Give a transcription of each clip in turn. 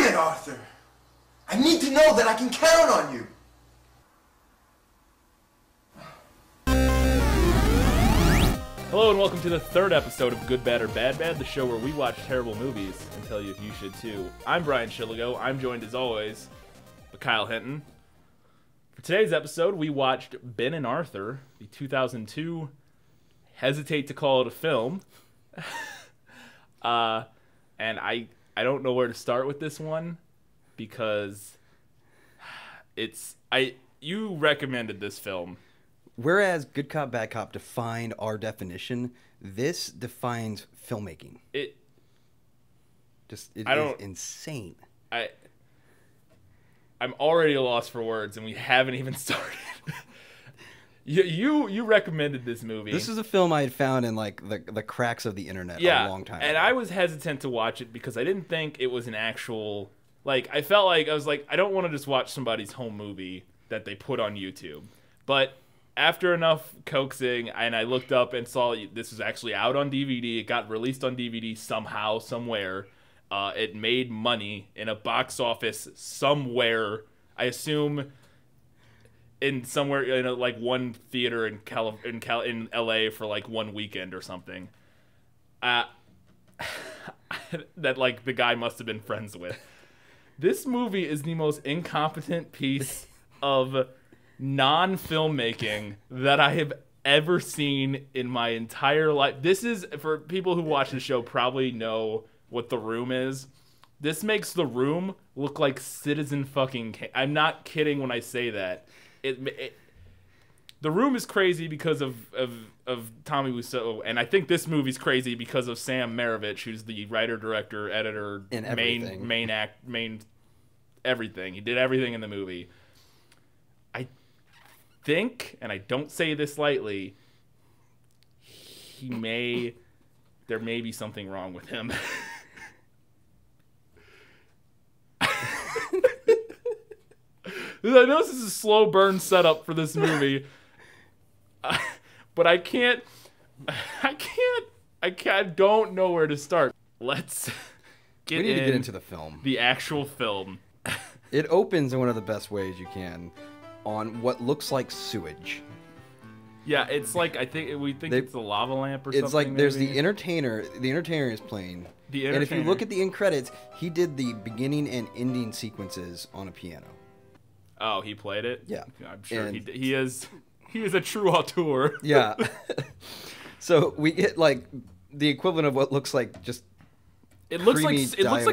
it, Arthur. I need to know that I can count on you. Hello and welcome to the third episode of Good, Bad, or Bad Bad, the show where we watch terrible movies and tell you if you should too. I'm Brian Shilligo. I'm joined as always by Kyle Hinton. For today's episode, we watched Ben and Arthur, the 2002, hesitate to call it a film. And I don't know where to start with this one because you recommended this film. Whereas Good Cop, Bad Cop defined our definition, this defines filmmaking. It is insane. I'm already a loss for words, and we haven't even started. You recommended this movie. This is a film I had found in like the cracks of the internet a long time ago. And I was hesitant to watch it because I didn't think it was an actual, like, I felt like I was like, I don't want to just watch somebody's home movie that they put on YouTube. But after enough coaxing, and I looked up and saw this was actually out on DVD. It got released on DVD somehow, somewhere. It made money in a box office somewhere. I assume in somewhere in like one theater in LA for like one weekend or something. That like the guy must have been friends with. This movie is the most incompetent piece of non-filmmaking that I have ever seen in my entire life. This is, for people who watch the show probably know what The Room is. This makes The Room look like Citizen fucking Kane. I'm not kidding when I say that. The Room is crazy because of Tommy Wiseau, and I think this movie's crazy because of Sam Maravich, who's the writer, director, editor, main everything. He did everything in the movie. I think, and I don't say this lightly, there may be something wrong with him. I know this is a slow burn setup for this movie, but I don't know where to start. Let's we need to get into the film. The actual film. It opens in one of the best ways you can on what looks like sewage. Yeah, it's like, we think it's the lava lamp or something. It's like maybe. There's the entertainer. The entertainer is playing. And if you look at the end credits, he did the beginning and ending sequences on a piano. Oh, he played it? Yeah. I'm sure he is a true auteur. Yeah. So we get like the equivalent of what looks like just It looks like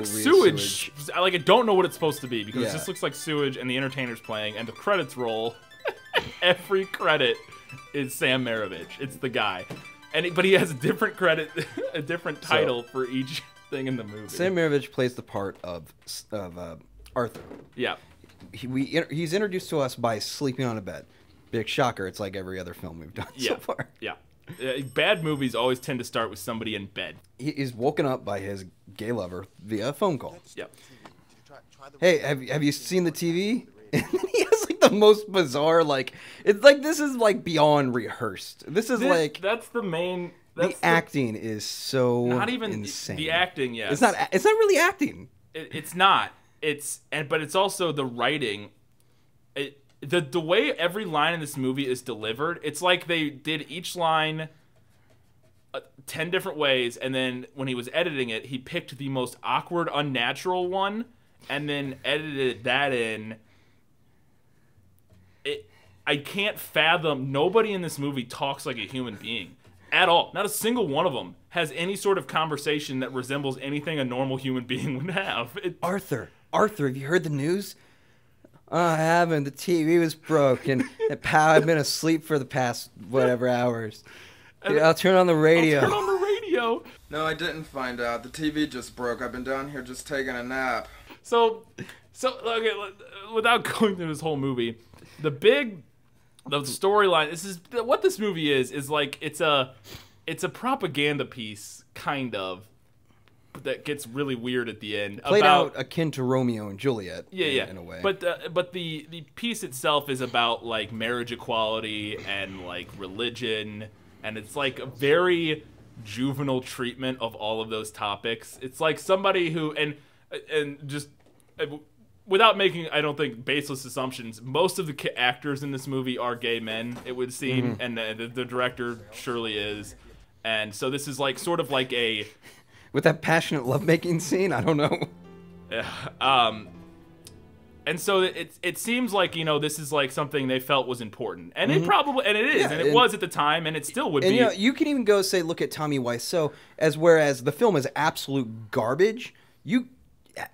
sewage. Like, I don't know what it's supposed to be because it just looks like sewage, and the entertainer's playing, and the credits roll. Every credit is Sam Maravich. It's the guy, but he has a different credit, a different title for each thing in the movie. Sam Maravich plays the part of Arthur. Yeah. He's introduced to us by sleeping on a bed. Big shocker. It's like every other film we've done so far. Yeah. Bad movies always tend to start with somebody in bed. He is woken up by his gay lover via a phone call. Yep. Hey, have you seen the TV? And he has like the most bizarre, like, it's like this is like beyond rehearsed. That's the main. The acting is so not even insane. The acting, yes. It's not really acting. It's not. But it's also the writing. The way every line in this movie is delivered, it's like they did each line 10 different ways, and then when he was editing it, he picked the most awkward, unnatural one, and then edited that in. I can't fathom, nobody in this movie talks like a human being. At all. Not a single one of them has any sort of conversation that resembles anything a normal human being would have. Arthur, have you heard the news? I haven't. The TV was broken. And pal, I've been asleep for the past whatever hours. Dude, I'll turn on the radio. No, I didn't find out. The TV just broke. I've been down here just taking a nap. So okay, without going through this whole movie, the storyline. This is what this movie is like. It's a propaganda piece, kind of, that gets really weird at the end. Played out akin to Romeo and Juliet. In a way. But the piece itself is about like marriage equality and like religion, and it's like a very juvenile treatment of all of those topics. It's like somebody who and just without making, I don't think, baseless assumptions, most of the actors in this movie are gay men, it would seem, and the director surely is. And so this is like sort of like a... With that passionate lovemaking scene, I don't know. And so it seems like, you know, this is like something they felt was important. And it probably, and it is, and it was at the time, and it still would be. You know, you can even go say, look at Tommy Wiseau, whereas the film is absolute garbage, you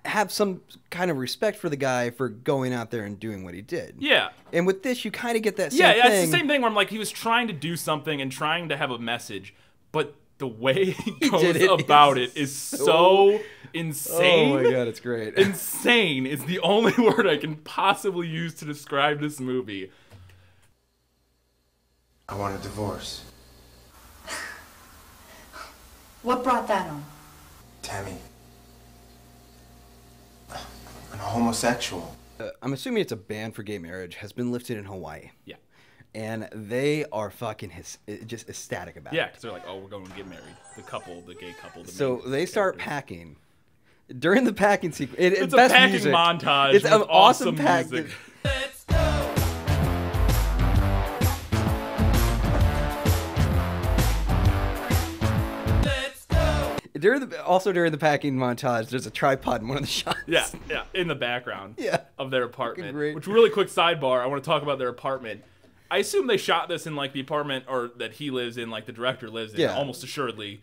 have some kind of respect for the guy for going out there and doing what he did. Yeah. And with this, you kind of get that same thing. Yeah, it's the same thing where I'm like, he was trying to do something and trying to have a message, but the way he goes about it is so insane. Oh my god, it's great. Insane is the only word I can possibly use to describe this movie. I want a divorce. What brought that on? Tammy. I'm a homosexual. I'm assuming it's a ban for gay marriage has been lifted in Hawaii. Yeah. And they are fucking just ecstatic about it. Yeah, because they're like, oh, we're going to get married. The gay couple. So they start packing. During the packing sequence, it's a packing music. montage. It's an awesome music. Let's go! Let's go! During the packing montage, there's a tripod in one of the shots. Yeah, in the background of their apartment. Great. Which, really quick sidebar, I want to talk about their apartment. I assume they shot this in, like, the apartment or that he lives in, like, the director lives in, almost assuredly.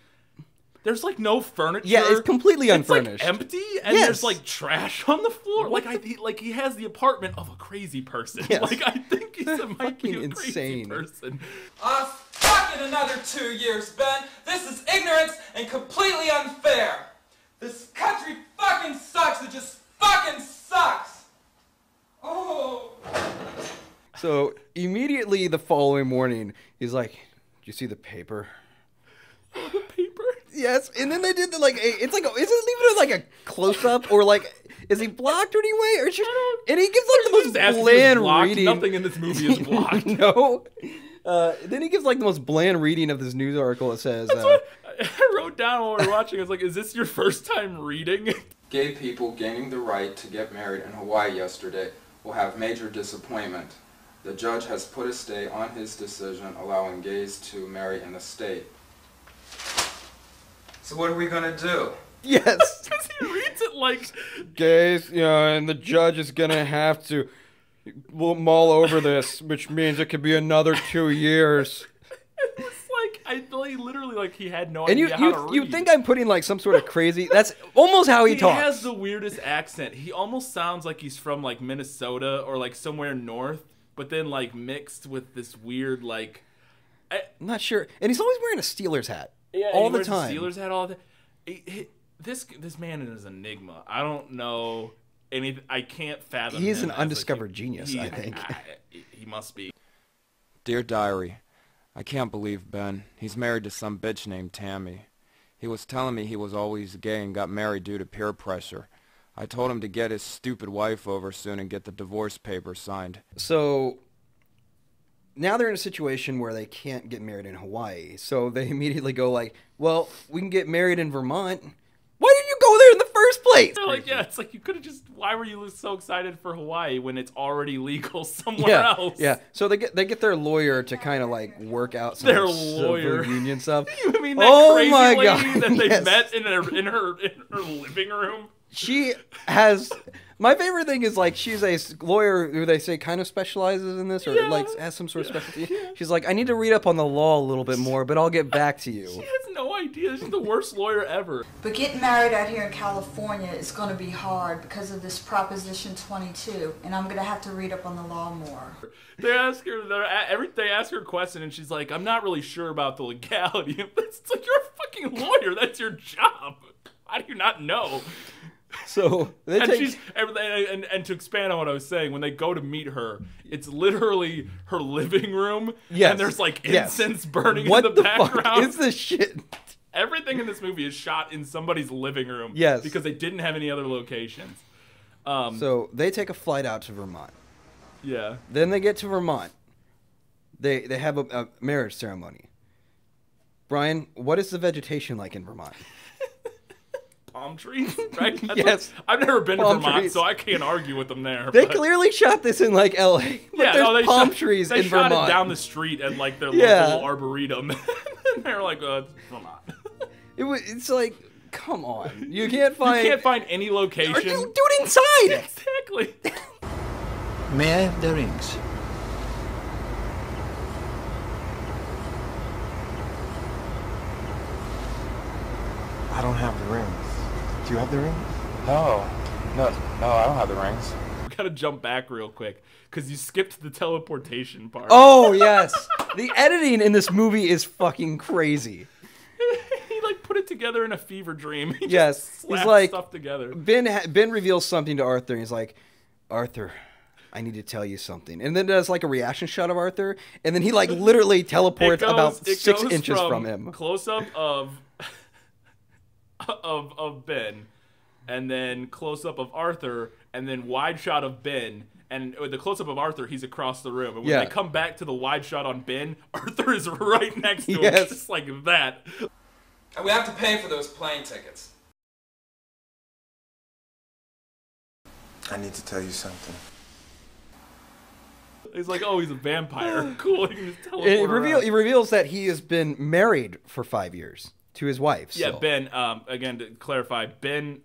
There's, like, no furniture. Yeah, it's completely unfurnished. It's, like, empty, and there's, like, trash on the floor. Like, he has the apartment of a crazy person. Yes. Like, I think he might be a insane. crazy person. Stuck in another 2 years, Ben. This is ignorance and completely unfair. This country fucking sucks. It just fucking sucks. Oh. So immediately the following morning, he's like, "Did you see the paper?" The paper? Yes. And then they did is it even like a close up or like, is he blocked or anyway? Or just, and he gives like the most bland reading. Nothing in this movie is blocked. No. Then he gives like the most bland reading of this news article. It says, I wrote down while we were watching, I was like, is this your first time reading? Gay people gaining the right to get married in Hawaii yesterday will have major disappointment. The judge has put a stay on his decision allowing gays to marry in the state. So what are we gonna do? yes. Because he reads it like... Gays, and the judge is going to have to mull over this, which means it could be another 2 years. It was like, literally, like, he had no idea how to read. You think I'm putting, like, some sort of crazy... That's almost how he talks. He has the weirdest accent. He almost sounds like he's from, like, Minnesota or, like, somewhere north, but then, like, mixed with this weird, like... I'm not sure. And he's always wearing a Steelers hat. Yeah, all the time. Steelers hat all the time. This man is an enigma. I don't know anything. I can't fathom. He's him an undiscovered genius, I think. He must be. Dear Diary, I can't believe Ben. He's married to some bitch named Tammy. He was telling me he was always gay and got married due to peer pressure. I told him to get his stupid wife over soon and get the divorce papers signed. So now they're in a situation where they can't get married in Hawaii. So they immediately go like, well, we can get married in Vermont. Why did you go there in the first place? They're like, yeah, it's like you could have just. Why were you so excited for Hawaii when it's already legal somewhere else? Yeah. So they get their lawyer to kind of like work out some their lawyer union stuff. You mean that crazy lady that they met in her living room? She has. My favorite thing is like she's a lawyer who they say kind of specializes in this or like has some sort of specialty. Yeah. She's like, I need to read up on the law a little bit more, but I'll get back to you. She has no idea. She's the worst lawyer ever. But getting married out here in California is going to be hard because of this Proposition 22, and I'm going to have to read up on the law more. They ask her a question, and she's like, I'm not really sure about the legality of this. It's like, you're a fucking lawyer. That's your job. How do you not know? So they and to expand on what I was saying, when they go to meet her, it's literally her living room. Yes. And there's like incense burning what in the background. Fuck is this shit? Everything in this movie is shot in somebody's living room. Yes. Because they didn't have any other locations. So they take a flight out to Vermont. Yeah. Then they get to Vermont. They have a marriage ceremony. Brian, what is the vegetation like in Vermont? palm trees, right? Yes. I've never been Palm to Vermont, trees. so I can't argue with them there. They but... clearly shot this in like L.A. But Yeah, there's no, they palm shot, trees they in shot Vermont. it down the street at like their Yeah. local arboretum, and they're like, it's Vermont. It's like, come on, you can't find any location. Or do it inside. Exactly. May I have the rings? I don't have the rings. Do you have the rings? No, I don't have the rings. We gotta jump back real quick because you skipped the teleportation part. Oh yes, the editing in this movie is fucking crazy. He like put it together in a fever dream. He Yes, just he's slapped like stuff together. Ben reveals something to Arthur, and he's like, Arthur, I need to tell you something. And then does like a reaction shot of Arthur, and then he like literally teleports about 6 inches from him. Close up of Ben, and then close up of Arthur, and then wide shot of Ben. And with the close up of Arthur, he's across the room. And when they come back to the wide shot on Ben, Arthur is right next to him, just like that. And we have to pay for those plane tickets. I need to tell you something. He's like, oh, he's a vampire. Cool. He can just teleport He around. reveals that he has been married for 5 years to his wife. Yeah, still. Ben, again, to clarify,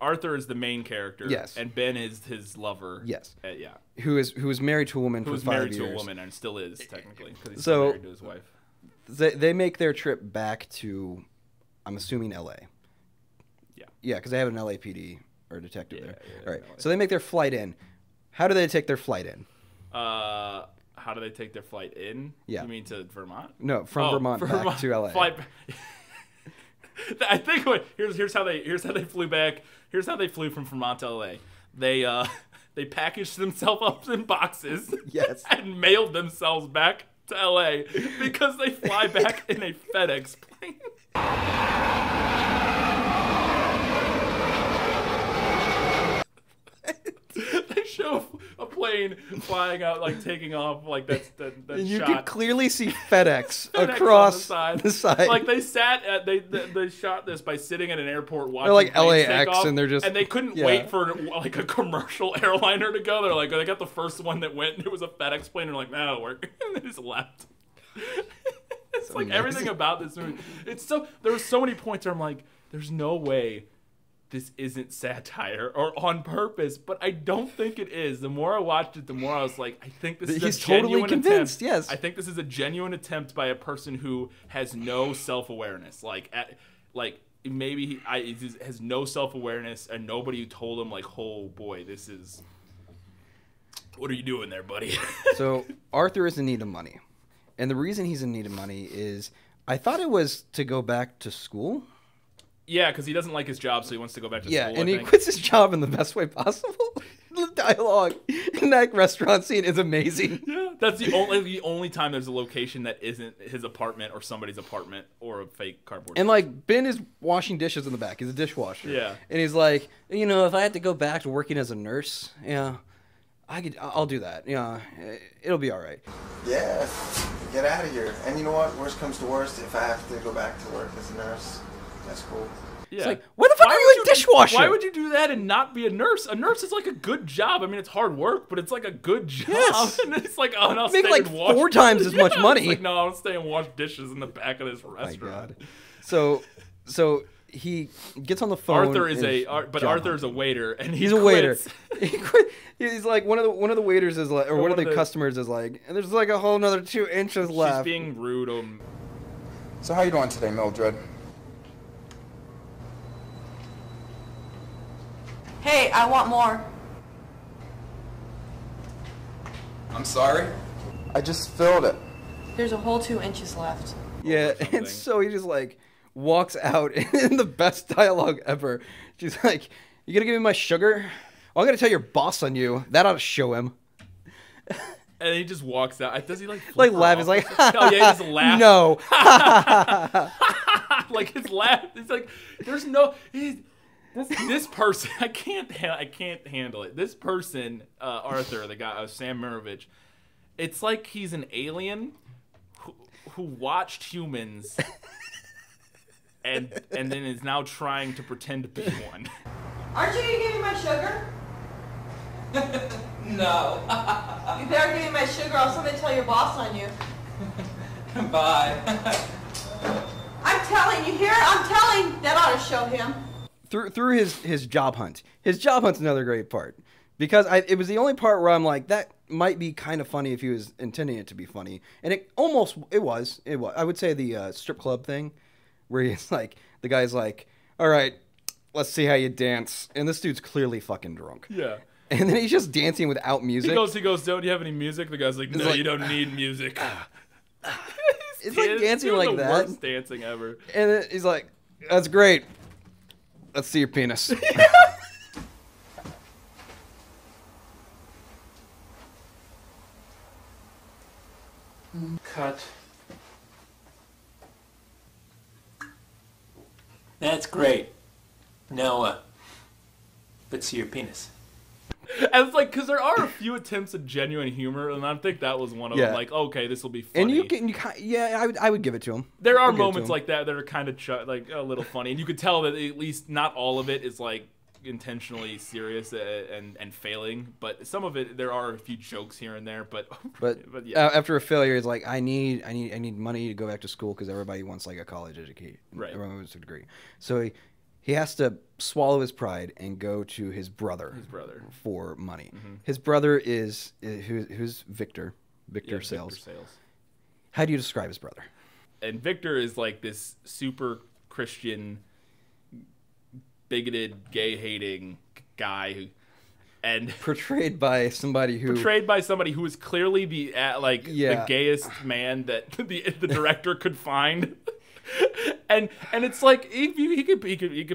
Arthur is the main character. Yes. And Ben is his lover. Yes. Yeah. Who is married to a woman Who's for 5 married years. to a woman and still is, technically, because he's So- still married to his wife. They make their trip back to, I'm assuming, L.A. Yeah. Yeah, because they have an LAPD or detective there. yeah, All right. LA. So they make their flight in. How do they take their flight in? How do they take their flight in? Yeah. You mean to Vermont? No, from Vermont back to LA. Flight. I think here's how they flew back. Here's how they flew from Vermont to LA. They packaged themselves up in boxes. Yes. And mailed themselves back to LA because they fly back in a FedEx plane. They show a plane flying out, like taking off, like that And you shot. can clearly see FedEx, FedEx across on the side. Like they sat at they shot this by sitting at an airport watching They're like planes take LAX, off, and they're just- they couldn't yeah. wait for like a commercial airliner to go. They're like, they got the first one that went, and it was a FedEx plane. They're like, nah, it'll work, and they just left. It's like amazing. everything about this movie. It's so there were so many points where I'm like, there's no way this isn't satire or on purpose, but I don't think it is. The more I watched it, the more I was like, I think this is He's a totally genuine convinced, attempt. yes. I think this is a genuine attempt by a person who has no self-awareness. Maybe he has no self-awareness, and nobody told him, like, oh boy, this is... What are you doing there, buddy? So Arthur is in need of money. And the reason he's in need of money is, I thought it was to go back to school. Yeah, because he doesn't like his job, so he wants to go back to school. And I he think. quits his job in the best way possible. The dialogue in that restaurant scene is amazing. Yeah, that's the only time there's a location that isn't his apartment or somebody's apartment or a fake cardboard. And like Ben is washing dishes in the back. He's a dishwasher. Yeah. And he's like, if I had to go back to working as a nurse, I'll do that. Yeah, it'll be all right. Yeah, get out of here. And you know what? Worst comes to worst, if I have to go back to work as a nurse, that's cool. Yeah. It's like, why the fuck are you a dishwasher? Why would you do that and not be a nurse? A nurse is like a good job. I mean, it's hard work, but it's like a good job. Yes. And it's like, oh, and I'll Make stay like and wash 4 times as much money. It's like, no, I'll stay and wash dishes in the back of this My restaurant. God. So he gets on the phone. Arthur is job Arthur is a waiter, and He's a waiter. quits. He quit. He's like one of the waiters is like, or one of the the- customers is like, and there's like a whole another 2 inches She's left. being rude. So how you doing today, Mildred? Hey, I want more. I'm sorry? I just filled it. There's a whole 2 inches left. Yeah, something. and so he just like walks out in the best dialogue ever. She's like, "You gonna give me my sugar? Well, I'm gonna tell your boss on you. That ought to show him." And he just walks out. Does he like flip Like her laugh. off? He's like, Oh, yeah, he just laughs. No. Like his laugh. It's like there's no. This person, I can't handle it. This person, Arthur, the guy, Sam Mirovich, it's like he's an alien who watched humans and then is now trying to pretend to be one. Aren't you gonna give me my sugar? No. You better give me my sugar, or else somebody tell your boss on you. Bye. I'm telling you, here, I'm telling. That ought to show him. Through his job hunt. His job hunt's another great part. Because it was the only part where I'm like, that might be kind of funny if he was intending it to be funny. And it was. I would say the strip club thing, where he's like, the guy's like, all right, let's see how you dance. And this dude's clearly fucking drunk. Yeah. And then he's just dancing without music. He goes, don't you have any music? The guy's like, no, you don't need music. It's like dancing like the that. Worst dancing ever. And then he's like, that's great. Let's see your penis. Cut. That's great. Now, let's see your penis. And it's like, because there are a few attempts at genuine humor, and I think that was one of them. Like, okay, this will be funny. And I would give it to him. There are moments like that that are kind of like a little funny, and you could tell that at least not all of it is like intentionally serious and failing, but some of it, there are a few jokes here and there. But yeah. After a failure, it's like I need money to go back to school because everybody wants like a college education. Right. Everyone wants a degree. So he has to swallow his pride and go to his brother for money. Mm-hmm. His brother is who's Victor. Victor Sales. Victor Sales. How do you describe his brother? And Victor is like this super Christian, bigoted, gay-hating guy and portrayed by somebody who is clearly the gayest man that the director could find. And it's like he could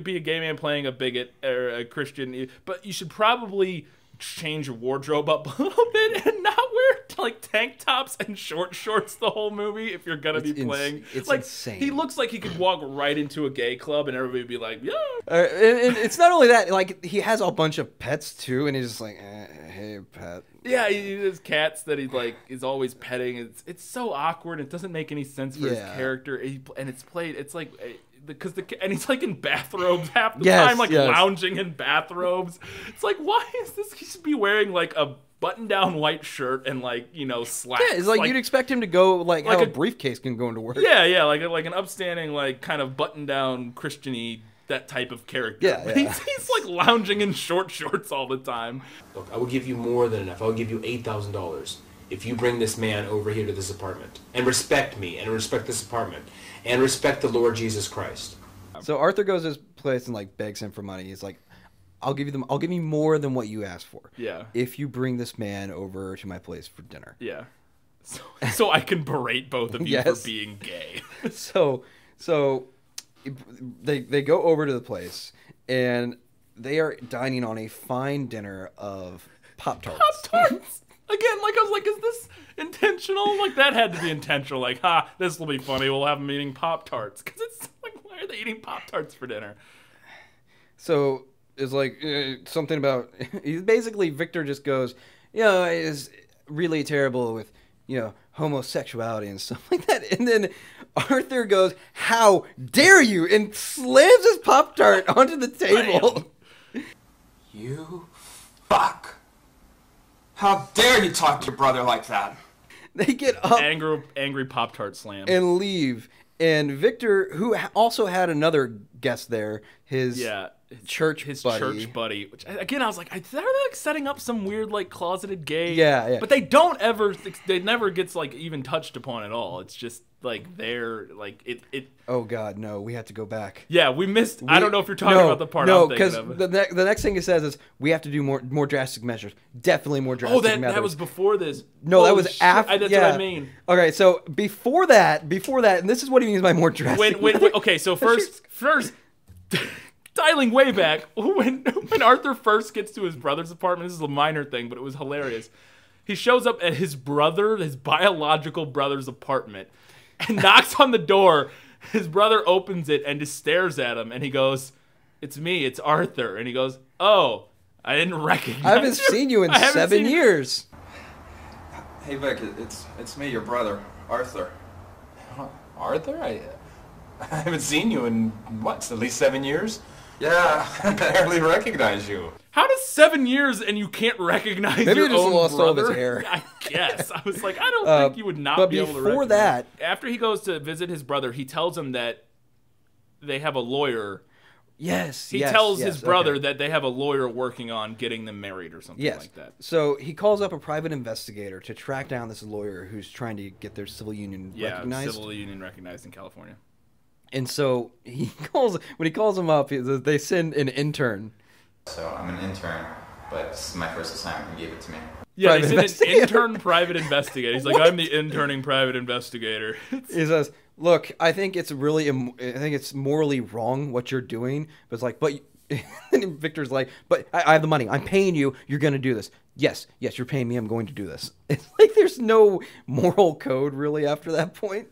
be a gay man playing a bigot or a Christian, but you should probably change your wardrobe up a little bit and not wear like tank tops and short shorts the whole movie if you're gonna be playing. It's like insane. He looks like he could walk right into a gay club and everybody would be like, yeah. And it's not only that, like he has a bunch of pets too, and he's just like, hey pet. Yeah, he has cats that he's always petting. It's so awkward. It doesn't make any sense for his character, and it's like. And he's like in bathrobes half the time, like lounging in bathrobes. It's like, why is this? He should be wearing like a button-down white shirt and like slacks. Yeah, it's like you'd expect him to go like how a briefcase can go into work. Yeah, like an upstanding like kind of button-down Christian-y, that type of character. Yeah. He's like lounging in short shorts all the time. Look, I will give you more than enough. I will give you $8,000 if you bring this man over here to this apartment and respect me and respect this apartment and respect the Lord Jesus Christ. So Arthur goes to his place and like begs him for money. He's like, I'll give you more than what you asked for. Yeah. If you bring this man over to my place for dinner. Yeah. So I can berate both of you for being gay. So they go over to the place and they are dining on a fine dinner of Pop-Tarts. Pop-Tarts! Again, like I was like, is this intentional? Like that had to be intentional. Like, this will be funny. We'll have them eating Pop-Tarts. Because it's like, why are they eating Pop-Tarts for dinner? So it's like something about, basically Victor just goes, is really terrible with, homosexuality and stuff like that. And then Arthur goes, how dare you? And slams his Pop-Tart onto the table. You fuck. How dare you talk to your brother like that? They get up. Angry Pop-Tart slam. And leave. And Victor, who also had another guest there, his church buddy. Which, again, I was like, are they like setting up some weird like closeted gay? Yeah. But they never gets like even touched upon at all. It's just like they're like it. Oh God, no! We have to go back. Yeah, we missed. I don't know if you're talking about the part. I'm thinking of. No, because the next thing it says is we have to do more drastic measures. Definitely more drastic measures. That was before this. No, that was after. That's what I mean. Okay, so before that, and this is what he means by more drastic. Wait. Okay, so first, dialing way back when Arthur first gets to his brother's apartment. This is a minor thing, but it was hilarious. He shows up at his biological brother's apartment. And knocks on the door. His brother opens it and just stares at him. And he goes, "It's me. It's Arthur." And he goes, "Oh, I didn't recognize you. I haven't seen you in 7 years." Hey, Vic, it's me, your brother, Arthur. Arthur? I haven't seen you in, what, at least 7 years? Yeah, I barely recognize you. How does 7 years and you can't recognize Maybe your he just own lost brother? all of his hair. I guess. I was like, I don't think you would not be able to recognize. But before that... After he goes to visit his brother, he tells him that they have a lawyer. Yes, He tells his brother that they have a lawyer working on getting them married or something like that. So he calls up a private investigator to track down this lawyer who's trying to get their civil union recognized. Yeah, civil union recognized in California. And so when he calls him up, they send an intern. So I'm an intern, but this is my first assignment. He gave it to me. Yeah, they send an intern private investigator. He's like, I'm the interning private investigator. He says, look, I think it's morally wrong what you're doing. But it's like, but and Victor's like, but I have the money. I'm paying you. You're going to do this. Yes, you're paying me. I'm going to do this. It's like there's no moral code really after that point.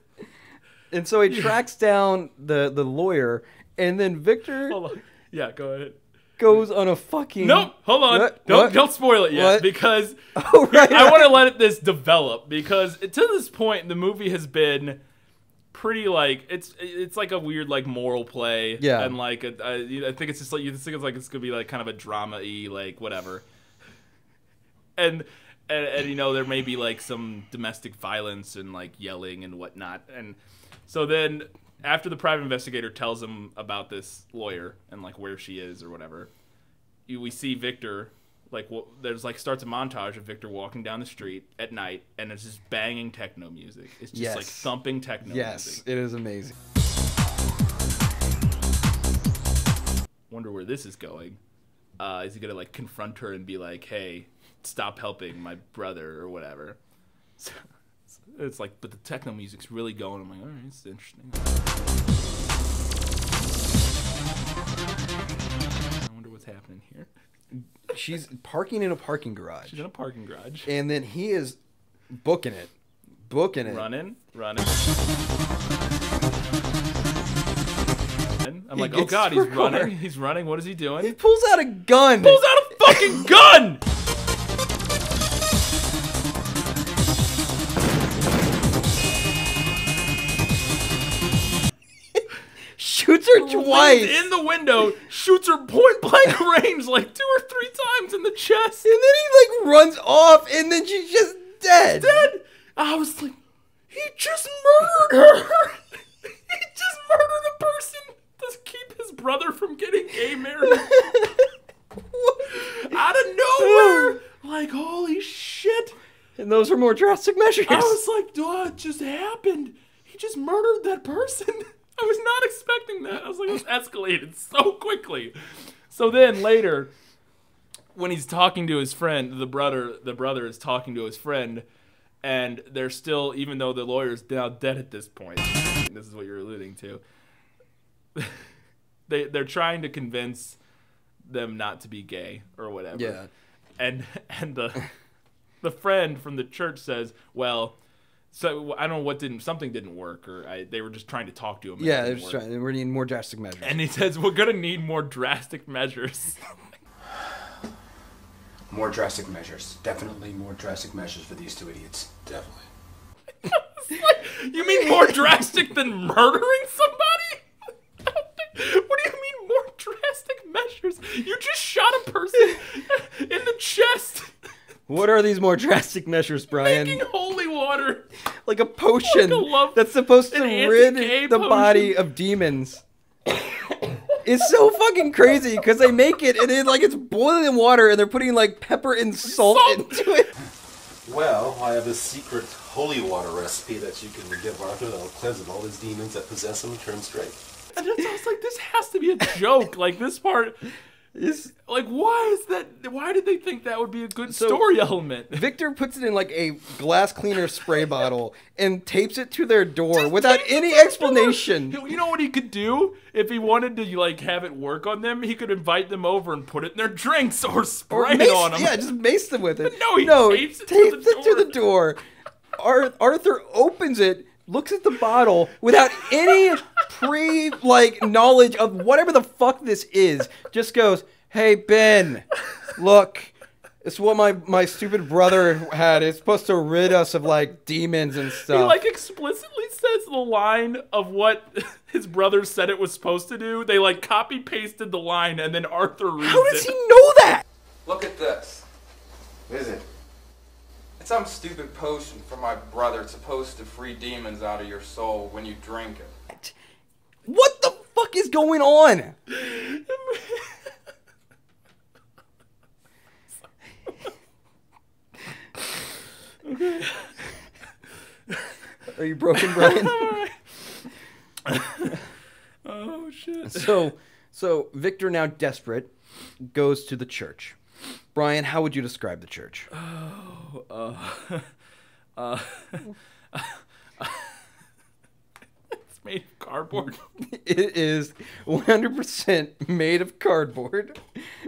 And so he tracks down the lawyer, and then Victor... Hold on. Yeah, go ahead. Goes on a fucking... Nope, hold on. Don't spoil it yet, because right. I want to let this develop, because to this point, the movie has been pretty, like, it's like a weird, like, moral play. Yeah. And, like, I think it's just, like, you think it's, like, it's going to be, like, kind of a drama-y, like, whatever. And you know, there may be, like, some domestic violence and, like, yelling and whatnot, and... So then, after the private investigator tells him about this lawyer and like where she is or whatever, we see Victor, like there's like starts a montage of Victor walking down the street at night, and it's just banging techno music. It's just like thumping techno music. Yes, it is amazing. Wonder where this is going. Is he gonna like confront her and be like, "Hey, stop helping my brother" or whatever? So, it's like, but the techno music's really going. I'm like, all right, it's interesting. I wonder what's happening here. She's parking in a parking garage. She's in a parking garage. And then he is booking it. Running. I'm like, oh God, he's running. He's running. What is he doing? He pulls out a gun. Pulls out a fucking gun! Shoots her twice. In the window, shoots her point blank range like 2 or 3 times in the chest. And then he like runs off, and then she's just dead. I was like, he just murdered her. He just murdered a person to keep his brother from getting gay married. Out of nowhere. Like, holy shit. And those were more drastic measures. I was like, what just happened? He just murdered that person. I was not expecting that. I was like, it was escalated so quickly. So then later, when he's talking to his friend, the brother is talking to his friend, and they're still, even though the lawyer's now dead at this point, this is what you're alluding to, they're trying to convince them not to be gay or whatever. Yeah. And the friend from the church says, well, so I don't know something didn't work, or they were just trying to talk to him. Yeah, they're just trying. We're needing more drastic measures. And he says, we're gonna need more drastic measures. More drastic measures. Definitely more drastic measures for these two idiots. Definitely. Like, you mean more drastic than murdering somebody? What do you mean more drastic measures? You just shot a person in the chest. What are these more drastic measures, Brian? Making holy water. Like a potion that's supposed to rid the body of demons. It's so fucking crazy because they make it and it's boiling in water and they're putting like pepper and salt into it. Well, I have this secret holy water recipe that you can give Arthur that'll cleanse him all his demons that possess him and turn straight. And I was like, this has to be a joke. Like, this part is like, why did they think that would be a good story element? Victor puts it in like a glass cleaner spray bottle and tapes it to their door without any explanation. You know what he could do? If he wanted to like have it work on them, he could invite them over and put it in their drinks or spray it on them. Yeah, just mace them with it. But no, he tapes it to the door. Arthur opens it, looks at the bottle without any knowledge of whatever the fuck this is. Just goes, "Hey Ben, look, It's what my stupid brother had. It's supposed to rid us of like demons and stuff. He like explicitly says the line of what his brother said it was supposed to do. They like copy pasted the line and then Arthur reads it. How does he know that? Look at this. What is it? It's some stupid potion for my brother. It's supposed to free demons out of your soul when you drink it. What the fuck is going on? Okay. Are you broken, Brian? Oh shit. So Victor, now desperate, goes to the church. Brian, how would you describe the church? It's made of cardboard. It is 100% made of cardboard.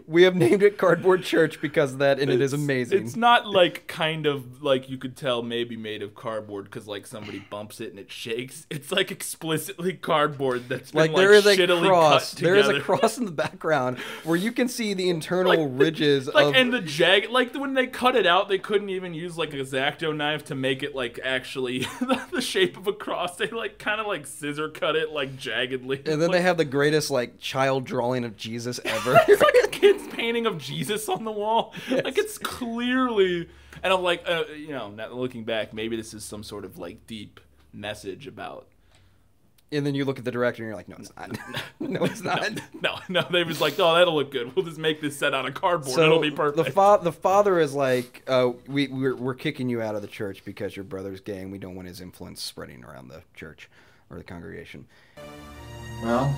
We have named it Cardboard Church because of that, and it is amazing. It's not like kind of like you could tell maybe made of cardboard because like somebody bumps it and it shakes. It's like explicitly cardboard that's been like there is a shittily cross. cut There is together. a cross in the background where you can see the internal ridges like of. and the like when they cut it out, they couldn't even use like a X-Acto knife to make it like actually the shape of a cross. They like kind of like scissor cut it like jaggedly. And then like, they have the greatest like child drawing of Jesus ever. It's like a kid's painting of Jesus on the wall. Yes. Like it's clearly, and I'm like, you know, not looking back, maybe this is some sort of like deep message about. And then you look at the director and you're like, no, it's not. No, it's not. No. They was like, oh, that'll look good. We'll just make this set out of cardboard. So it'll be perfect. The father is like, we're kicking you out of the church because your brother's gay and we don't want his influence spreading around the church or the congregation. Well,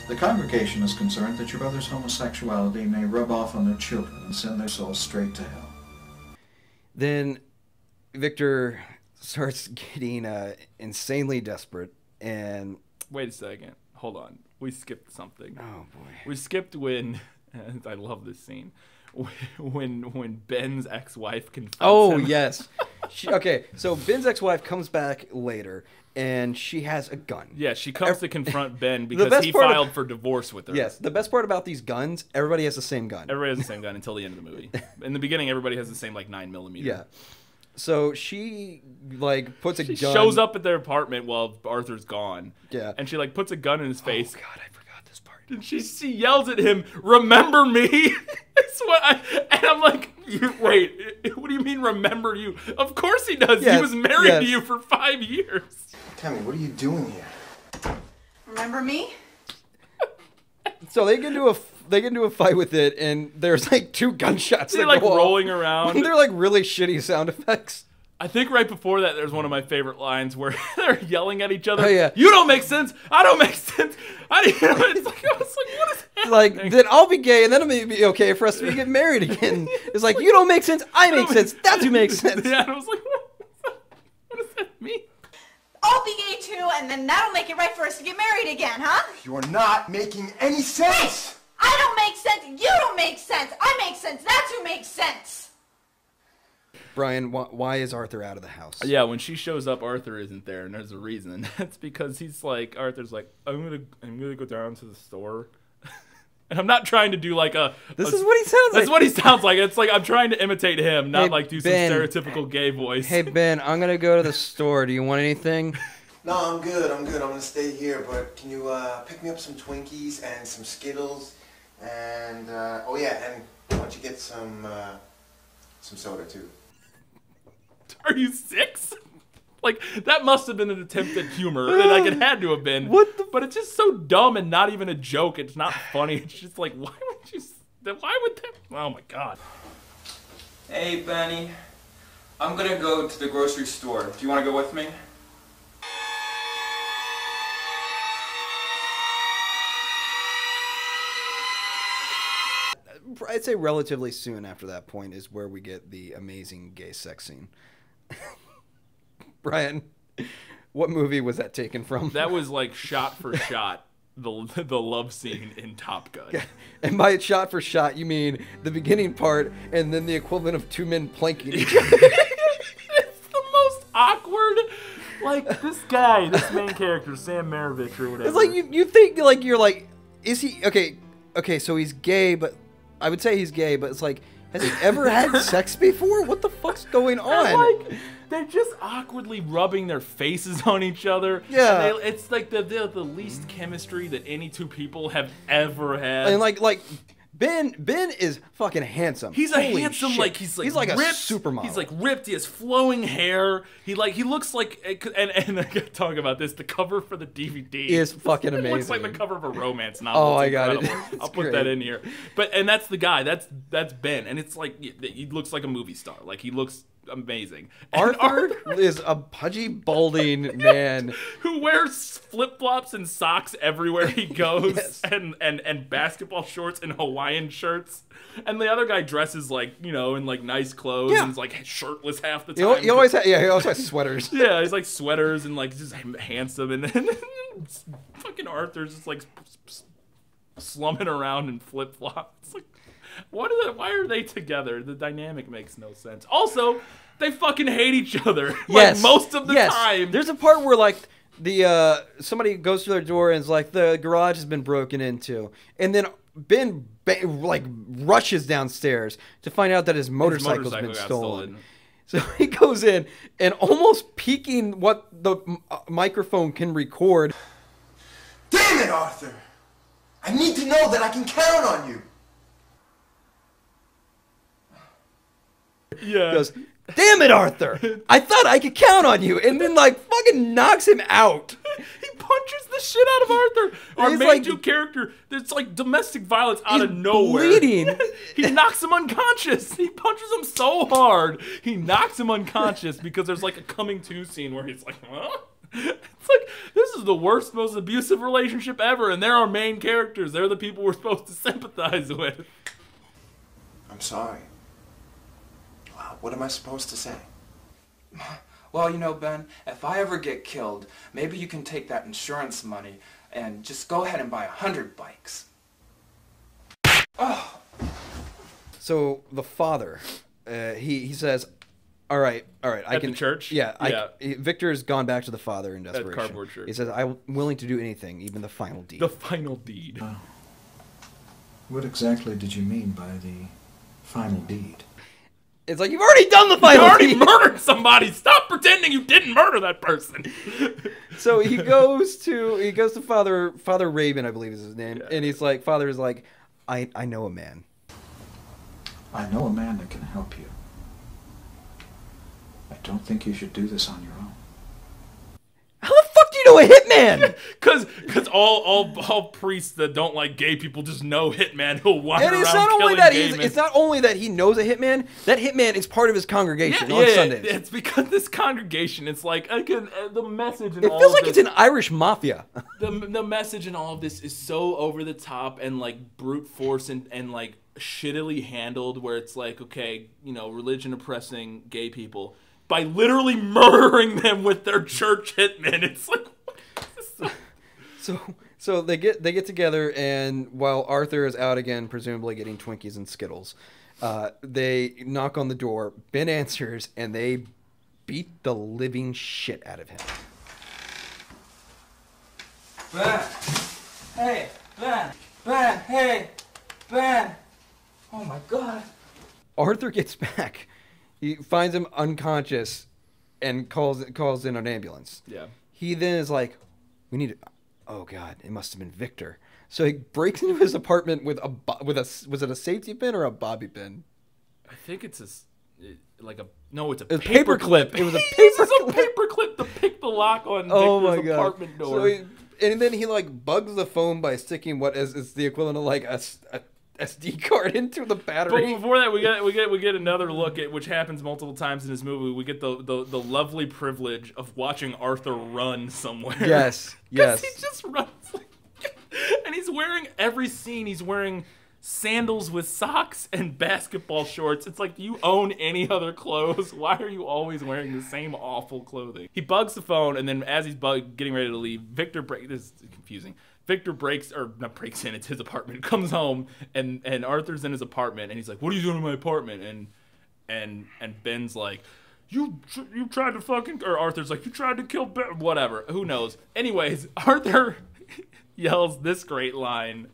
the congregation is concerned that your brother's homosexuality may rub off on their children and send their souls straight to hell. Then Victor starts getting insanely desperate and... Wait a second. Hold on. We skipped something. Oh, boy. We skipped when... And I love this scene. When Ben's ex-wife confronts him. Oh, yes. Okay, so Ben's ex-wife comes back later, and she has a gun. Yeah, she comes to confront Ben because he filed for divorce with her. Yes, the best part about these guns, everybody has the same gun. Everybody has the same gun until the end of the movie. In the beginning, everybody has the same, like, 9mm. Yeah. So she, like, puts a gun... She shows up at their apartment while Arthur's gone. Yeah. And she, like, puts a gun in his face. Oh, God, I forgot this part. And she yells at him, "Remember me?" And I'm like, wait, what do you mean remember you? Of course he does. Yes, he was married to you for 5 years. Tammy, what are you doing here? Remember me? So they get into a fight with it, and there's like 2 gunshots. They're like rolling around. They're like really shitty sound effects. I think right before that, there's one of my favorite lines where they're yelling at each other. Oh, yeah. You don't make sense. I don't make sense. It's like, I was like, what is happening? Like, then I'll be gay, and then it'll be okay for us to get married again. It's like, you don't make sense. I make sense. That's who makes sense. Yeah, and I was like, what does that mean? I'll be gay too, and then that'll make it right for us to get married again, huh? You're not making any sense. I don't make sense. You don't make sense. I make sense. That's who makes sense. Brian, why is Arthur out of the house? Yeah, when she shows up, Arthur isn't there, and there's a reason. And that's because Arthur's like, I'm gonna go down to the store. And I'm not trying to do like This is what he sounds like. That's what he sounds like. It's like I'm trying to imitate him, not like do Ben, some stereotypical gay voice. Hey, Ben, I'm gonna go to the store. Do you want anything? No, I'm good. I'm gonna stay here. But can you pick me up some Twinkies and some Skittles? And oh yeah, and why don't you get some soda too? Are you 6? Like, that must have been an attempt at humor. Like, it had to have been. But it's just so dumb and not even a joke. It's not funny. It's just like, why would that? Oh, my God. Hey, Benny. I'm gonna go to the grocery store. Do you want to go with me? I'd say relatively soon after that point is where we get the amazing gay sex scene. Brian, what movie was that taken from? That was like shot for shot the love scene in Top Gun. Yeah. And by shot for shot, you mean the beginning part and then the equivalent of 2 men planking each other. It's the most awkward. Like, this guy, this main character, Sam Maravich or whatever. It's like you think like you're like, is he okay, so he's gay, but I would say he's gay, but it's like, has he ever had sex before? What the fuck's going on? And like, they're just awkwardly rubbing their faces on each other. Yeah. And it's like the least chemistry that any two people have ever had. And like Ben is fucking handsome. He's Holy a handsome, shit. like he's like a ripped, supermodel. He's like ripped. He has flowing hair. He looks like, and I gotta talk about this. The cover for the DVD is fucking amazing. It looks like the cover of a romance novel. Oh, it's I got it. I'll put that in here. And that's the guy. That's Ben, and it's like he looks like a movie star. Like he looks amazing. Arthur is a pudgy, balding man who wears flip-flops and socks everywhere he goes, Yes. and basketball shorts and Hawaiian shirts. And the other guy dresses like, in like nice clothes and is like shirtless half the time. He always has sweaters. Yeah, he's like sweaters and like just handsome, and then fucking Arthur's just like slumming around in flip-flops. Like, why are they together? The dynamic makes no sense. Also, they fucking hate each other. Yes. Like, most of the time. There's a part where like somebody goes to their door and is like, the garage has been broken into, and then Ben like rushes downstairs to find out that his motorcycle's been stolen. So he goes in and almost peeking what the microphone can record. Damn it, Arthur! I need to know that I can count on you. Yeah. He goes, damn it, Arthur! I thought I could count on you, and then like fucking knocks him out. He punches the shit out of Arthur. Our He's main like- two character, it's like domestic violence out of nowhere. bleeding. He knocks him unconscious. He punches him so hard, he knocks him unconscious because there's like a coming to scene where he's like, huh? It's like, this is the worst, most abusive relationship ever, and they're our main characters. They're the people we're supposed to sympathize with. I'm sorry. Wow, what am I supposed to say? Well, Ben, if I ever get killed, maybe you can take that insurance money and just go ahead and buy 100 bikes. Oh. So the father, he says, all right, I can. The church? Yeah. Victor's gone back to the father in desperation. cardboard church. He says, I'm willing to do anything, even the final deed. The final deed. What exactly did you mean by the final deed? It's like, you've already done the final You already deed. murdered somebody. Stop pretending you didn't murder that person. So he goes to Father Raven, I believe is his name, and he's like, Father is like, I know a man. I know a man that can help you. I don't think you should do this on your own. How the fuck do you know a hitman? Because all priests that don't like gay people just know hitman who'll wander And around it's not only killing that gay men. it's not only that he knows a hitman. That hitman is part of his congregation on Sundays. It's because this congregation. It's like again, the message. In It all feels of like this, it's an Irish mafia. the message in all of this is so over the top and like brute force and like shittily handled. Where it's like, okay, religion oppressing gay people by literally murdering them with their church hitmen. It's like, So they get together, and while Arthur is out again, presumably getting Twinkies and Skittles, they knock on the door. Ben answers, and they beat the living shit out of him. Ben! Hey! Ben! Ben! Hey! Ben! Oh my God! Arthur gets back. He finds him unconscious and calls in an ambulance. Yeah. He then is like, we need to... Oh God, it must have been Victor. So he breaks into his apartment with was it a safety pin or a bobby pin? I think it's it's a paper clip. It was a paper clip to pick the lock on Victor's apartment door. So and then he like bugs the phone by sticking what is the equivalent of like a SD card into the battery. But before that, we get another look at, which happens multiple times in this movie. We get the lovely privilege of watching Arthur run somewhere. Yes. He just runs, and he's wearing every scene. He's wearing sandals with socks and basketball shorts. It's like, do you own any other clothes? Why are you always wearing the same awful clothing? He bugs the phone, and then as he's getting ready to leave, Victor breaks. This is confusing. Victor breaks in. It's his apartment. Comes home, and Arthur's in his apartment, and he's like, "What are you doing in my apartment?" And Ben's like, "You tried to fucking," or Arthur's like, "You tried to kill Ben," whatever. Who knows? Anyways, Arthur yells this great line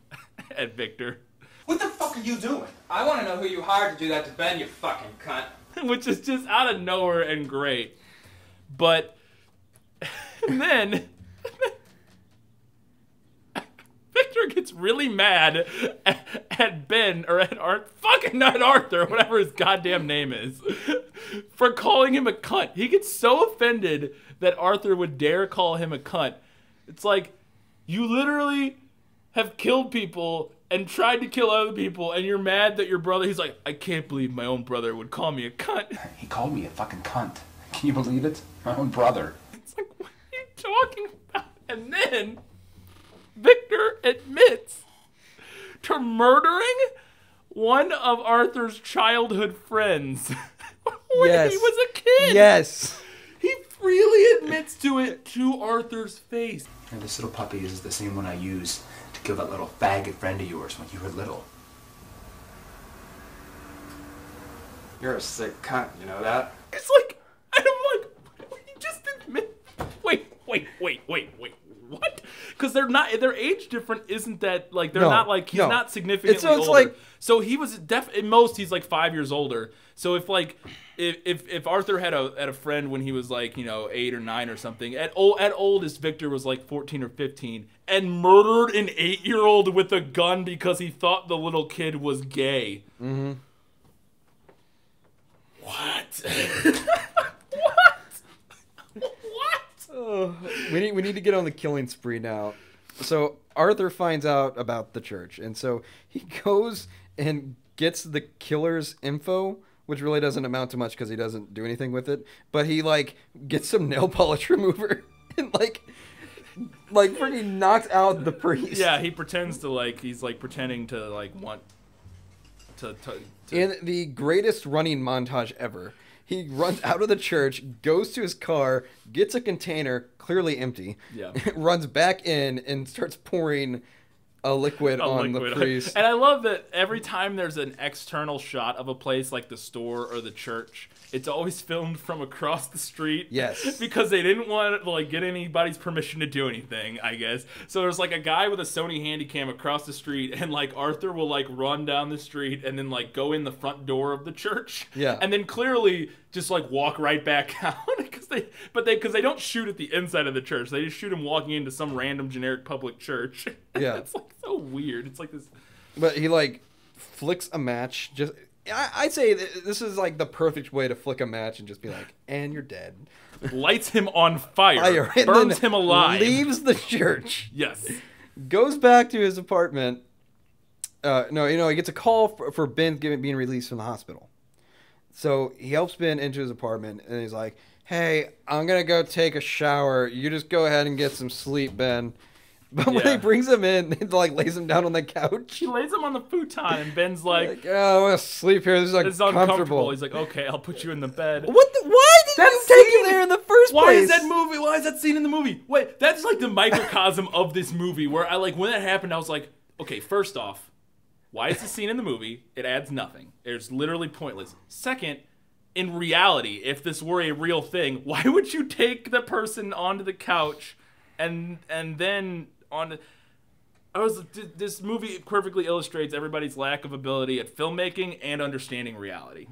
at Victor. What the fuck are you doing? I want to know who you hired to do that to Ben, you fucking cunt. Which is just out of nowhere and great. But then Victor gets really mad at Ben, or at Arthur, whatever his goddamn name is, for calling him a cunt. He gets so offended that Arthur would dare call him a cunt. It's like, you literally have killed people and tried to kill other people, and you're mad that your brother, he's like, I can't believe my own brother would call me a cunt. He called me a fucking cunt. Can you believe it? My own brother. It's like, what are you talking about? And then Victor admits to murdering one of Arthur's childhood friends when he was a kid. Yes. He freely admits to it to Arthur's face. And this little puppy is the same one I used to kill that little faggot friend of yours when you were little. You're a sick cunt, you know that? It's like, and I'm like, you just admit. Wait, what? Because their age difference isn't that, like, they're not like, he's not significantly older. Like, so he was at most he's like 5 years older. So if Arthur had a friend when he was like, 8 or 9 or something, at oldest Victor was like 14 or 15 and murdered an 8-year-old with a gun because he thought the little kid was gay. Mm-hmm. What? We need to get on the killing spree now. So Arthur finds out about the church, and so he goes and gets the killer's info, which really doesn't amount to much because he doesn't do anything with it. But he gets some nail polish remover and freaking knocks out the priest. Yeah, he pretends to he's pretending to want to. In the greatest running montage ever. He runs out of the church, goes to his car, gets a container, clearly empty, runs back in, and starts pouring a liquid on the priest. And I love that every time there's an external shot of a place like the store or the church, it's always filmed from across the street. Yes. Because they didn't want to get anybody's permission to do anything, I guess. So there's a guy with a Sony Handycam across the street, and Arthur will run down the street and then go in the front door of the church. Yeah. And then clearly just walk right back out because they don't shoot at the inside of the church. They just shoot him walking into some random generic public church. Yeah. It's so weird. It's like this. But he flicks a match. Just I'd say this is the perfect way to flick a match and just be like, and you're dead. Lights him on fire. And burns him alive. Leaves the church. Yes. Goes back to his apartment. He gets a call for Ben being released from the hospital. So he helps Ben into his apartment, and he's like, hey, I'm going to go take a shower. You just go ahead and get some sleep, Ben. But when he brings him in, he lays him down on the couch. He lays him on the futon, and Ben's like, I want to sleep here. This is uncomfortable. He's like, okay, I'll put you in the bed. Why did you take him there in the first place? Why is that scene in the movie? Wait, that's the microcosm of this movie where I when that happened, I was like, okay, first off, why is the scene in the movie? It adds nothing. It's literally pointless. Second, in reality, if this were a real thing, why would you take the person onto the couch and then this movie perfectly illustrates everybody's lack of ability at filmmaking and understanding reality.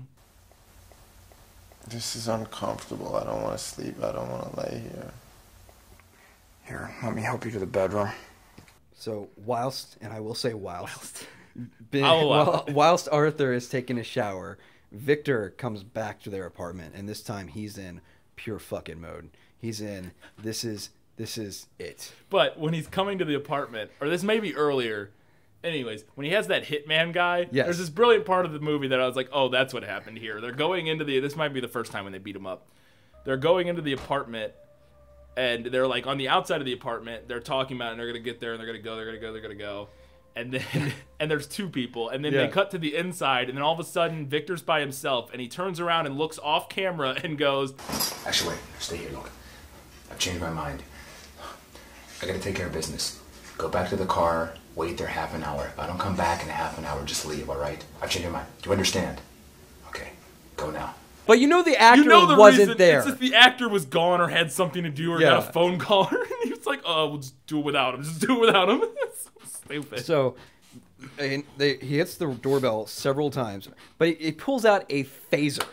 This is uncomfortable. I don't want to sleep. I don't want to lay here. Here, let me help you to the bedroom. So whilst Arthur is taking a shower, Victor comes back to their apartment, and this time he's in pure fucking mode. He's in, this is it. But when he's coming to the apartment, or this may be earlier, anyways, when he has that hitman guy, there's this brilliant part of the movie that I was like, oh, that's what happened here. They're going into this might be the first time when they beat him up. They're going into the apartment, and they're on the outside of the apartment, they're talking about it, and they're going to get there, and they're going to go. And then, and there's two people, and then they cut to the inside, and then all of a sudden, Victor's by himself, and he turns around and looks off camera and goes, actually, wait, stay here, look. I've changed my mind. I gotta take care of business. Go back to the car, wait there half an hour. If I don't come back in a half an hour, just leave, all right? I've changed my mind. Do you understand? Okay, go now. But the actor wasn't there. It's just the actor was gone or had something to do or got a phone call, and he was like, oh, we'll just do it without him. Just do it without him. It's so stupid. So And he hits the doorbell several times, but he pulls out a phaser.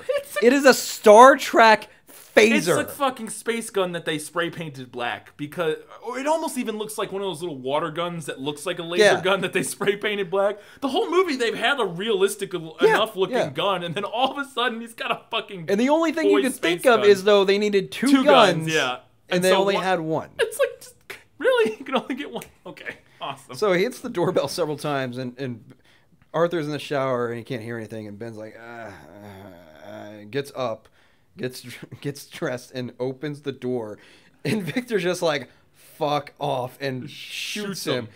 It is a Star Trek phaser. It's like fucking space gun that they spray painted black because or it almost even looks like one of those little water guns that looks like a laser gun that they spray painted black. The whole movie they've had a realistic enough looking gun, and then all of a sudden he's got a fucking and the only thing you can think of is though they needed two guns, and they only had one. It's like just, really you can only get one. Okay, awesome. So he hits the doorbell several times, and Arthur's in the shower and he can't hear anything, and Ben's like gets up. Gets dressed and opens the door, and Victor's just like, fuck off, and shoots him.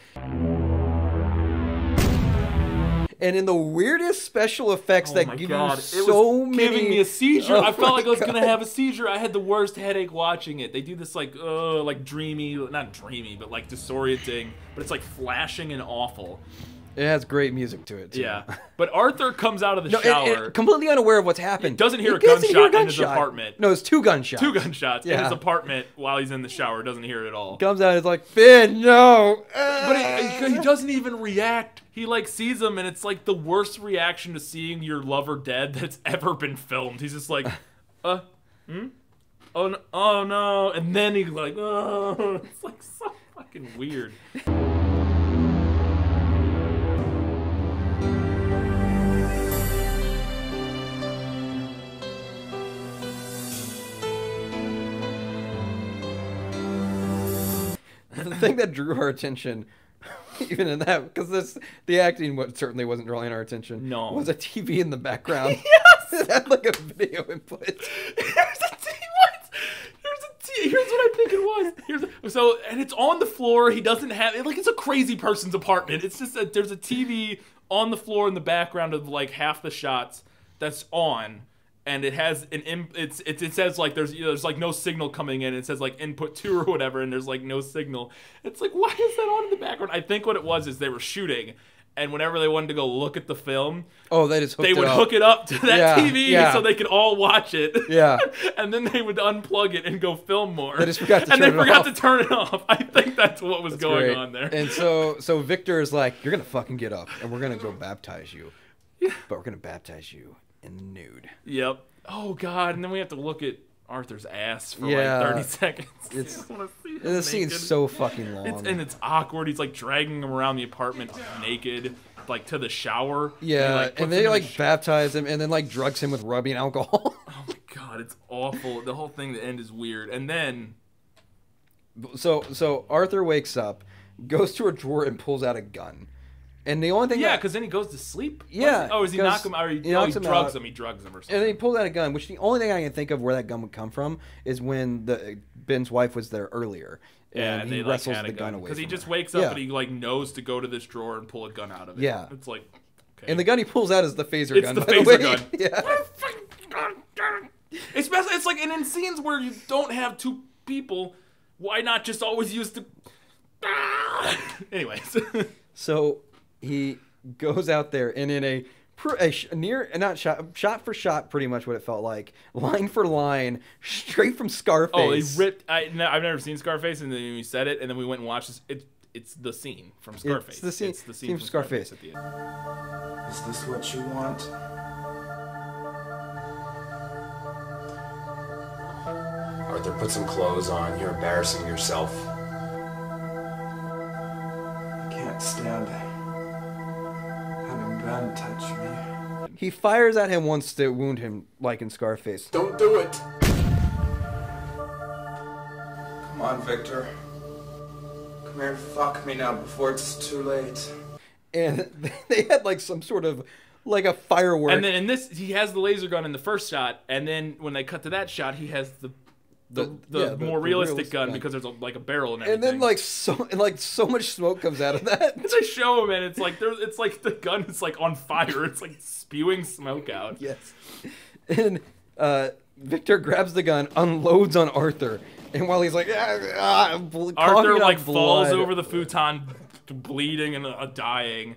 And in the weirdest special effects that give you so many... giving me a seizure. I felt like I was going to have a seizure. I had the worst headache watching it. They do this like dreamy, not dreamy, but like disorienting, but it's like flashing and awful. It has great music to it, too. Yeah. But Arthur comes out of the shower. And completely unaware of what's happened. Doesn't hear a gunshot in his apartment. No, it's two gunshots. Two gunshots in his apartment while he's in the shower. Doesn't hear it at all. Comes out and is like, Ben, no. But he doesn't even react. He like sees him, and it's like the worst reaction to seeing your lover dead that's ever been filmed. He's just like, oh no. And then he's like, oh. It's like so fucking weird. The thing that drew our attention, even in that, because the acting certainly wasn't drawing our attention. No, was a TV in the background. Yes, it had like a video input. Here's what I think it was. And it's on the floor. He doesn't have it. Like it's a crazy person's apartment. It's just that there's a TV on the floor in the background of like half the shots that's on. And it has it says like there's like no signal coming in. It says like input 2 or whatever, and there's like no signal. It's like, why is that on in the background? I think what it was is they were shooting, and whenever they wanted to go look at the film, they would hook it up to that TV so they could all watch it. Yeah, and then they would unplug it and go film more. They just forgot to turn it off. I think that's what was going on there. And so Victor is like, you're gonna fucking get up, and we're gonna go baptize you. Yeah, but we're gonna baptize you in the nude. Yep. Oh god, and then we have to look at Arthur's ass for like 30 seconds. The scene's so fucking long. It's awkward. He's like dragging him around the apartment naked, like to the shower. Yeah, and they like baptize him and then like drugs him with rubbing alcohol. Oh my god, it's awful. The whole thing, the end is weird. And then So Arthur wakes up, goes to a drawer and pulls out a gun. And the only thing because then he goes to sleep? Yeah. Oh, does he knock him out? He drugs him. He drugs him or something. And then he pulls out a gun, which the only thing I can think of where that gun would come from is when Ben's wife was there earlier. Yeah, and he wrestles the gun away because he just wakes up and he like knows to go to this drawer and pull a gun out of it. Yeah. It's like, okay. And the gun he pulls out is the phaser gun. It's the phaser gun. Yeah. It's like, and in scenes where you don't have two people, why not just always use the... Anyways. So he goes out there and in a near, not shot for shot, pretty much what it felt like, line for line, straight from Scarface. Oh, they ripped. I've never seen Scarface, and then we said it, and then we went and watched this. It's the scene from Scarface. It's the scene from Scarface at the end. Is this what you want? Arthur, put some clothes on. You're embarrassing yourself. I can't stand having Ben touch me. He fires at him once to wound him, like in Scarface. Don't do it! Come on, Victor. Come here, fuck me now before it's too late. And they had like some sort of, like a firework. And then in this, he has the laser gun in the first shot, and then when they cut to that shot, he has the more realistic gun because there's like a barrel and everything. And then so much smoke comes out of that. They show him and it's like the gun is like on fire. It's like spewing smoke out. Yes. And Victor grabs the gun, unloads on Arthur, and while he's like Arthur like falls over the futon, bleeding and dying,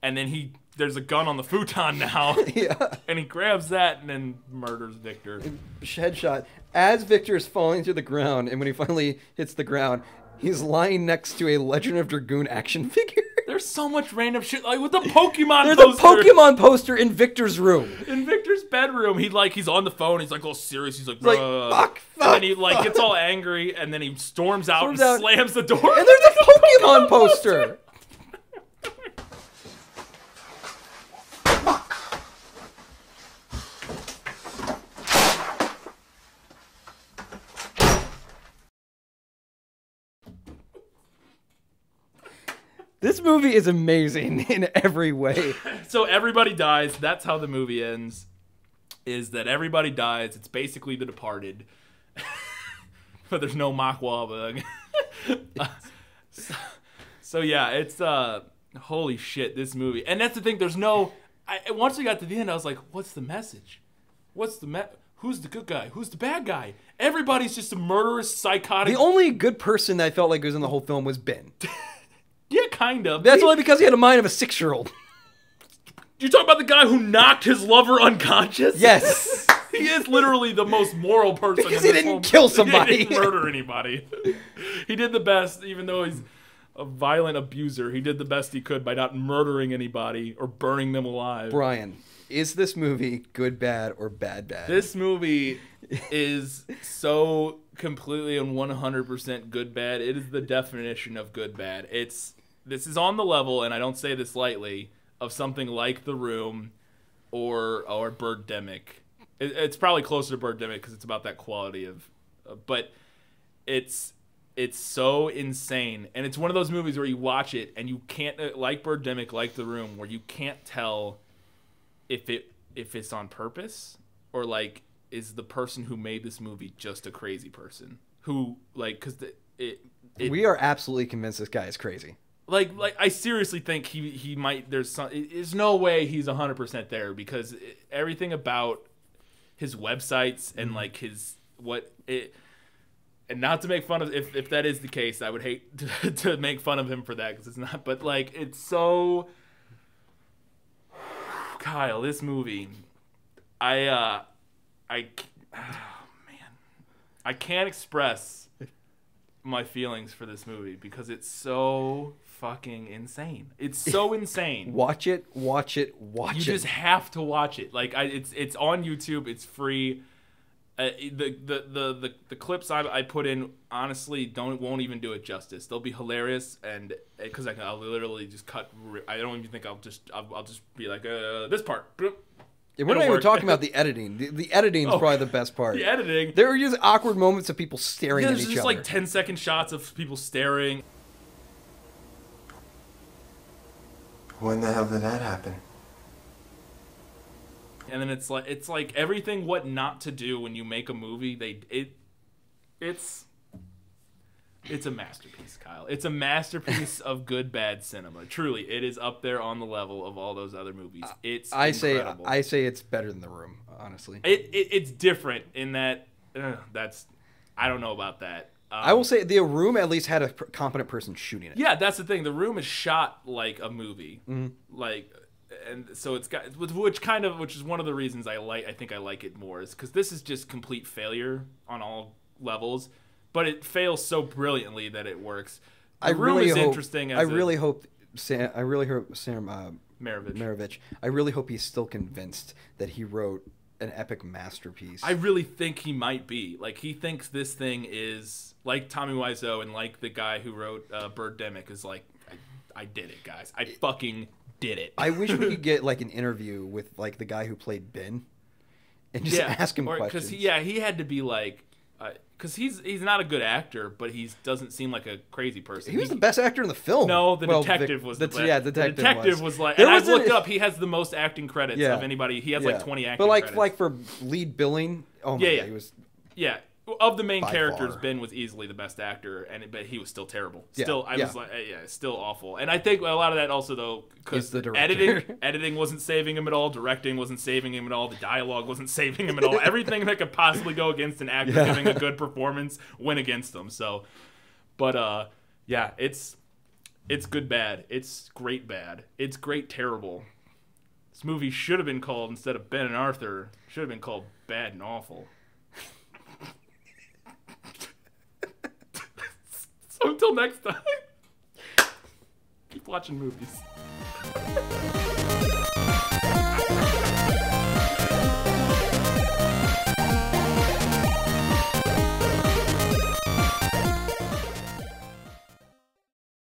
and then there's a gun on the futon now. Yeah. And he grabs that and then murders Victor. Headshot. As Victor is falling to the ground, and when he finally hits the ground, he's lying next to a Legend of Dragoon action figure. There's so much random shit, like with the Pokemon There's poster. a Pokemon poster in Victor's room. In Victor's bedroom, he's on the phone. He's like all serious. He's like, fuck. And then he gets all angry, and then he storms out and slams the door. And there's a Pokemon poster. This movie is amazing in every way. So everybody dies. That's how the movie ends. Is that everybody dies. It's basically The Departed. But there's no Mark Wahlberg. So yeah, it's holy shit, this movie. And that's the thing, there's no once we got to the end, I was like, what's the message? Who's the good guy? Who's the bad guy? Everybody's just a murderous, psychotic. The only good person that I felt like was in the whole film was Ben. Yeah, kind of. That's only because he had a mind of a 6-year-old. You talk about the guy who knocked his lover unconscious? Yes. He is literally the most moral person. Because he didn't kill somebody. He didn't murder anybody. He did the best, even though he's a violent abuser. He did the best he could by not murdering anybody or burning them alive. Brian, is this movie good, bad, or bad, bad? This movie is so completely and 100% good, bad. It is the definition of good, bad. This is on the level, and I don't say this lightly, of something like The Room or Birdemic. It's probably closer to Birdemic because it's about that quality of, but it's so insane, and it's one of those movies where you watch it and you can't, like Birdemic, like The Room, where you can't tell if it's on purpose or like is the person who made this movie just a crazy person who like because we are absolutely convinced this guy is crazy. Like I seriously think he might. There's no way he's 100% there because everything about his websites and like and not to make fun of if that is the case, I would hate to make fun of him for that because it's not. But like it's so Kyle, this movie, I can't express my feelings for this movie because it's so fucking insane. It's so insane. Watch it. You just have to watch it. Like it's on YouTube. It's free. The clips I put in honestly won't even do it justice. They'll be hilarious and because I'll literally just cut. I don't even think I'll just be like this part. Yeah, we're not even talking about the editing. The editing is probably the best part. The editing. There are just awkward moments of people staring at each other. There's just like 10-second shots of people staring. When the hell did that happen? And then it's like everything what not to do when you make a movie. It's a masterpiece, Kyle. It's a masterpiece of good bad cinema. Truly, it is up there on the level of all those other movies. It's incredible. I say it's better than The Room, honestly. It's different in that I don't know about that. I will say The Room at least had a competent person shooting it. Yeah, that's the thing. The Room is shot like a movie. Mm-hmm. Like and so it's got which is one of the reasons I think I like it more is because this is just complete failure on all levels. But it fails so brilliantly that it works. The Room is interesting. I really hope Sam Maravich. I really hope he's still convinced that he wrote an epic masterpiece. I really think he might be. Like he thinks this thing is like Tommy Wiseau and like the guy who wrote Birdemic is like, I did it, guys. I fucking did it. I wish we could get like an interview with like the guy who played Ben and just ask him questions. Because he had to be like. Because he's not a good actor, but he doesn't seem like a crazy person. He was the best actor in the film. No, the detective was the best. Yeah, the detective was like... And I've looked up, he has the most acting credits of anybody. He has like 20 acting credits. But like for lead billing, oh my God, he was... Yeah, of the main characters, far. Ben was easily the best actor, but he was still terrible. Yeah, Still, I was like, still awful. And I think a lot of that also, though, because editing wasn't saving him at all, directing wasn't saving him at all, the dialogue wasn't saving him at all. Everything that could possibly go against an actor giving a good performance went against him. So, but yeah, it's good bad. It's great bad. It's great terrible. This movie should have been called, instead of Ben and Arthur, should have been called Bad and Awful. So until next time, keep watching movies.